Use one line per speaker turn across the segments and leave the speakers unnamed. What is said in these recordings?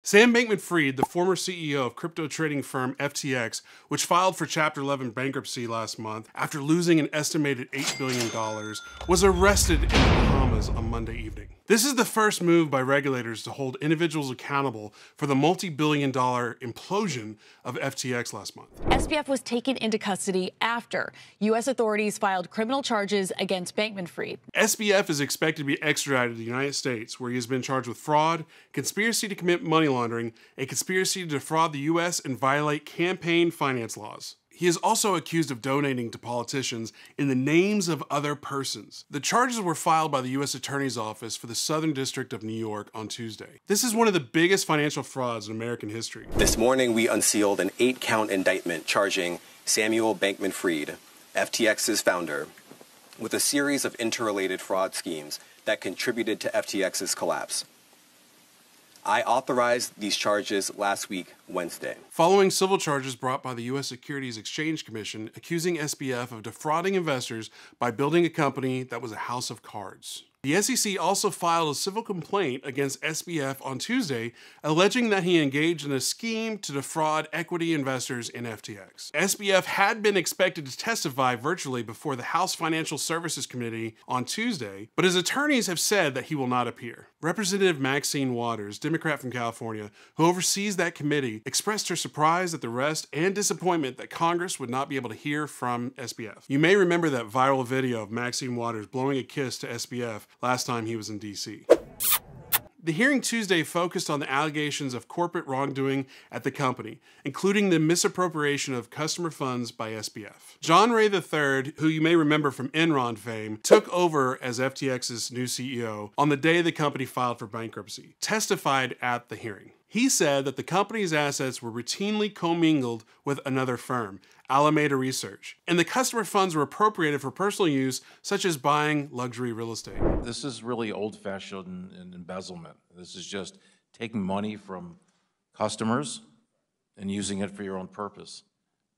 Sam Bankman-Fried, the former CEO of crypto trading firm FTX, which filed for Chapter 11 bankruptcy last month after losing an estimated $8 billion, was arrested in the Bahamas on Monday evening. This is the first move by regulators to hold individuals accountable for the multi-billion-dollar implosion of FTX last month.
SBF was taken into custody after U.S. authorities filed criminal charges against Bankman-Fried.
SBF is expected to be extradited to the United States, where he has been charged with fraud, conspiracy to commit money laundering, a conspiracy to defraud the U.S., and violate campaign finance laws. He is also accused of donating to politicians in the names of other persons. The charges were filed by the U.S. Attorney's Office for the Southern District of New York on Tuesday. This is one of the biggest financial frauds in American history.
This morning, we unsealed an 8-count indictment charging Samuel Bankman-Fried, FTX's founder, with a series of interrelated fraud schemes that contributed to FTX's collapse. I authorized these charges last week, Wednesday.
Following civil charges brought by the U.S. Securities Exchange Commission accusing SBF of defrauding investors by building a company that was a house of cards. The SEC also filed a civil complaint against SBF on Tuesday, alleging that he engaged in a scheme to defraud equity investors in FTX. SBF had been expected to testify virtually before the House Financial Services Committee on Tuesday, but his attorneys have said that he will not appear. Representative Maxine Waters, Democrat from California, who oversees that committee, expressed her surprise at the arrest and disappointment that Congress would not be able to hear from SBF. You may remember that viral video of Maxine Waters blowing a kiss to SBF last time he was in D.C. The hearing Tuesday focused on the allegations of corporate wrongdoing at the company, including the misappropriation of customer funds by SBF. John Ray III, who you may remember from Enron fame, took over as FTX's new CEO on the day the company filed for bankruptcy, testified at the hearing. He said that the company's assets were routinely commingled with another firm, Alameda Research, and the customer funds were appropriated for personal use, such as buying luxury real estate.
This is really old-fashioned embezzlement. This is just taking money from customers and using it for your own purpose.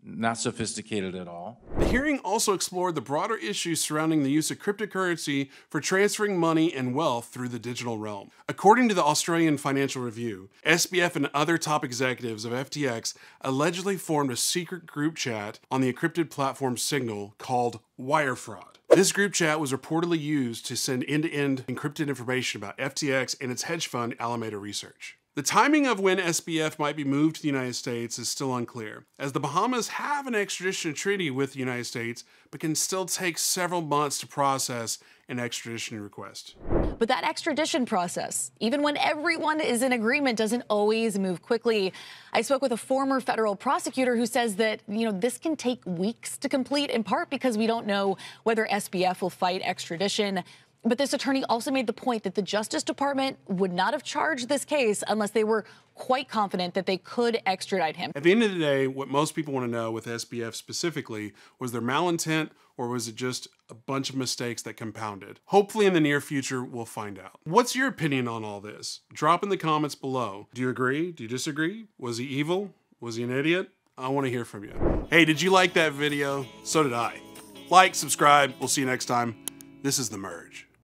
Not sophisticated at all.
The hearing also explored the broader issues surrounding the use of cryptocurrency for transferring money and wealth through the digital realm. According to the Australian Financial Review, SBF and other top executives of FTX allegedly formed a secret group chat on the encrypted platform Signal called Wire Fraud. This group chat was reportedly used to send end-to-end encrypted information about FTX and its hedge fund Alameda Research. The timing of when SBF might be moved to the United States is still unclear, as the Bahamas have an extradition treaty with the United States, but can still take several months to process an extradition request.
But that extradition process, even when everyone is in agreement, doesn't always move quickly. I spoke with a former federal prosecutor who says that, this can take weeks to complete, in part because we don't know whether SBF will fight extradition. But this attorney also made the point that the Justice Department would not have charged this case unless they were quite confident that they could extradite him.
At the end of the day, what most people want to know with SBF specifically, was there malintent or was it just a bunch of mistakes that compounded? Hopefully in the near future, we'll find out. What's your opinion on all this? Drop in the comments below. Do you agree? Do you disagree? Was he evil? Was he an idiot? I want to hear from you. Hey, did you like that video? So did I. Like, subscribe. We'll see you next time. This is The Merge.